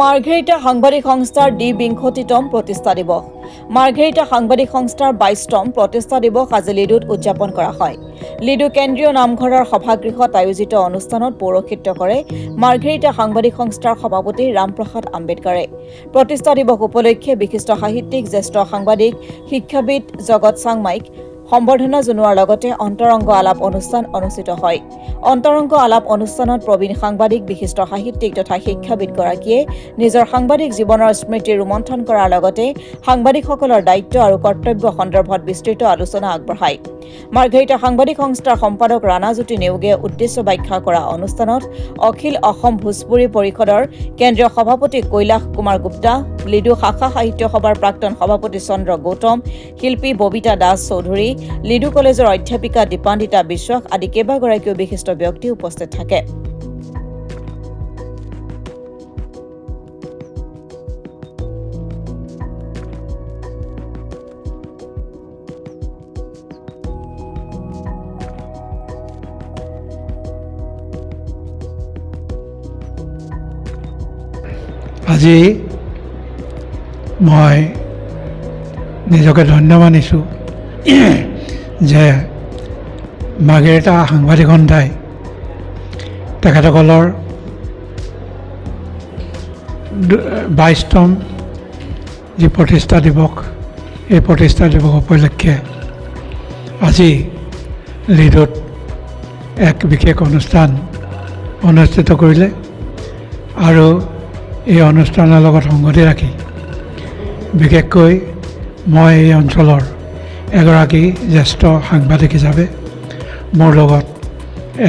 মাৰ্ঘেৰিটা সাংবাদিক সংস্থাৰ দ্বিবিংশতিতম প্ৰতিষ্ঠা দিৱস। মাৰ্ঘেৰিটা সাংবাদিক সংস্থাৰ 22তম প্ৰতিষ্ঠা দিৱস আজি লিডুত উদযাপন কৰা হয়। লিডু কেন্দ্ৰীয় নামঘৰৰ সভাগৃহত আয়োজিত অনুষ্ঠানত পৌৰহিত্য কৰে মাৰ্ঘেৰিটা সাংবাদিক সংস্থাৰ সভাপতি ৰামপ্ৰসাদ আম্বেদকাৰে। প্ৰতিষ্ঠা দিৱস উপলক্ষে বিশিষ্ট সাহিত্যিক, জ্যেষ্ঠ সাংবাদিক, শিক্ষাবিদ জগত চাংমাইক সম্বৰ্ধনা জনোৱাৰ লগতে অন্তৰংগ আলাপ অনুষ্ঠান অনুষ্ঠিত হয়। অন্তৰংগ আলাপ অনুষ্ঠানত প্ৰবীণ সাংবাদিক, বিশিষ্ট সাহিত্যিক তথা শিক্ষাবিদগৰাকীয়ে নিজৰ সাংবাদিক জীৱনৰ স্মৃতি ৰোমন্থন কৰাৰ লগতে সাংবাদিকসকলৰ দায়িত্ব আৰু কৰ্তব্য সন্দৰ্ভত বিস্তৃত আলোচনা আগবঢ়ায়। মাৰ্ঘেৰিটা সাংবাদিক সংস্থাৰ সম্পাদক ৰাণাজ্যোতি নেওগে উদ্দেশ্য ব্যাখ্যা কৰা অনুষ্ঠানত অখিল অসম ভোজপুৰী পৰিষদৰ কেন্দ্ৰীয় সভাপতি কৈলাশ কুমাৰ গুপ্তা, লিডু শাখা সাহিত্য সভাৰ প্ৰাক্তন সভাপতি চন্দ্ৰ গৌতম, শিল্পী ববিতা দাস চৌধুৰী, লিডু কলেজৰ অধ্যাপিকা দীপান্বিতা বিশ্বাস আদি কেইবাগৰাকীও বিশিষ্ট ব্যক্তি উপস্থিত থাকে। আজি মই নিজকে ধন্য মানিছোঁ যে মাৰ্ঘেৰিটা সাংবাদিক সন্থাই তেখেতসকলৰ 22তম যি প্ৰতিষ্ঠা দিৱস, এই প্ৰতিষ্ঠা দিৱস উপলক্ষে আজি লিডুত এক বিশেষ অনুষ্ঠান অনুষ্ঠিত কৰিলে আৰু এই অনুষ্ঠানৰ লগত সংগতি ৰাখি বিশেষকৈ মই এই অঞ্চলৰ এগৰাকী জ্যেষ্ঠ সাংবাদিক হিচাপে মোৰ লগত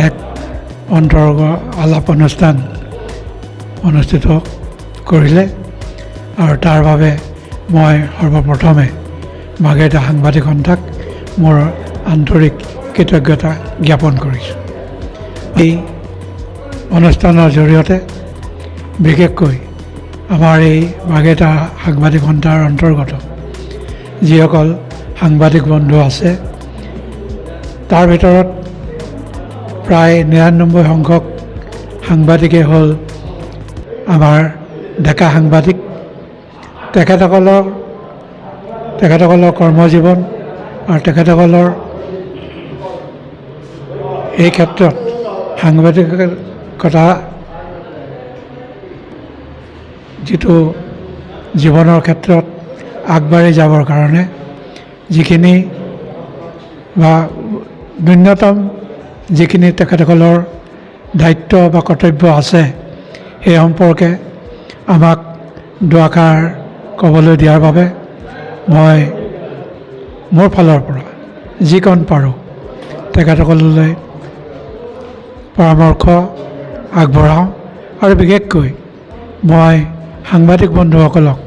এক অন্তৰংগ আলাপ অনুষ্ঠান অনুষ্ঠিত কৰিলে আৰু তাৰ বাবে মই সৰ্বপ্ৰথমে মাৰ্ঘেৰিটা সাংবাদিক সন্থাক মোৰ আন্তৰিক কৃতজ্ঞতা জ্ঞাপন কৰিছোঁ। এই অনুষ্ঠানৰ জৰিয়তে বিশেষকৈ আমাৰ এই মাৰ্ঘেৰিটা সাংবাদিক সন্থাৰ অন্তৰ্গত যিসকল সাংবাদিক বন্ধু আছে তাৰ ভিতৰত প্ৰায় 99 সংখ্যক সাংবাদিকেই হ'ল আমাৰ ডেকা সাংবাদিক। তেখেতসকলৰ কৰ্মজীৱন আৰু তেখেতসকলৰ এই ক্ষেত্ৰত সাংবাদিকতা যিটো জীৱনৰ ক্ষেত্ৰত আগবাঢ়ি যাবৰ কাৰণে যিখিনি বা ন্যূনতম যিখিনি তেখেতসকলৰ দায়িত্ব বা কৰ্তব্য আছে সেই সম্পৰ্কে আমাক দুআষাৰ ক'বলৈ দিয়াৰ বাবে মই মোৰ ফালৰ পৰা যিকণ পাৰোঁ তেখেতসকললৈ পৰামৰ্শ আগবঢ়াওঁ আৰু বিশেষকৈ মই সাংবাদিক বন্ধুসকলক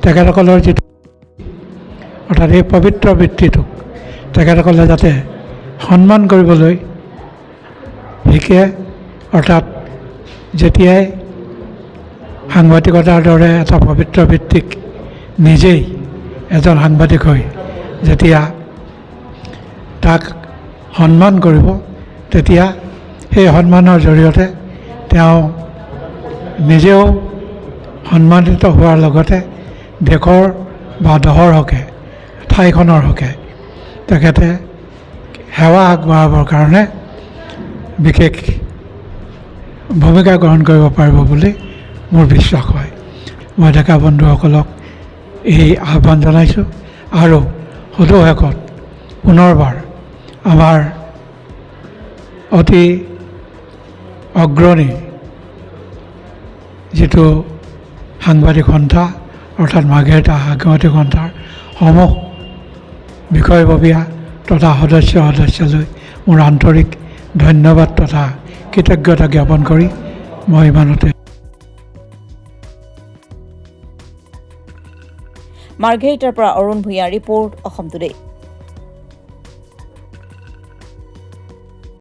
তেখেতসকলৰ যিটো অৰ্থাৎ এই পবিত্ৰ বৃত্তিটোক তেখেতসকলে যাতে সন্মান কৰিবলৈ শিকে, অৰ্থাৎ যেতিয়াই সাংবাদিকতাৰ দৰে এটা পবিত্ৰ বৃত্তিক নিজেই এজন সাংবাদিক হৈ যেতিয়া তাক সন্মান কৰিব, তেতিয়া সেই সন্মানৰ জৰিয়তে তেওঁ নিজেও সন্মানিত হোৱাৰ লগতে দেশৰ বা দহৰ হকে, ঠাইখনৰ হকে তেখেতে সেৱা আগবঢ়াবৰ কাৰণে বিশেষ ভূমিকা গ্ৰহণ কৰিব পাৰিব বুলি মোৰ বিশ্বাস হয়। মই ডেকা বন্ধুসকলক এই আহ্বান জনাইছোঁ আৰু সদুশেষত পুনৰবাৰ আমাৰ অতি অগ্ৰণী যিটো সাংবাদিক সন্থা অৰ্থাৎ মাৰ্ঘেৰিটা সাংবাদিক সন্থাৰ সমূহ বিষয়ববীয়া তথা সদস্যলৈ মোৰ আন্তৰিক ধন্যবাদ তথা কৃতজ্ঞতা জ্ঞাপন কৰি মই ইমানতে মাৰ্ঘেৰিটাৰ পৰা অৰুণ ভূঞা, ৰিপৰ্ট অসম টুডে।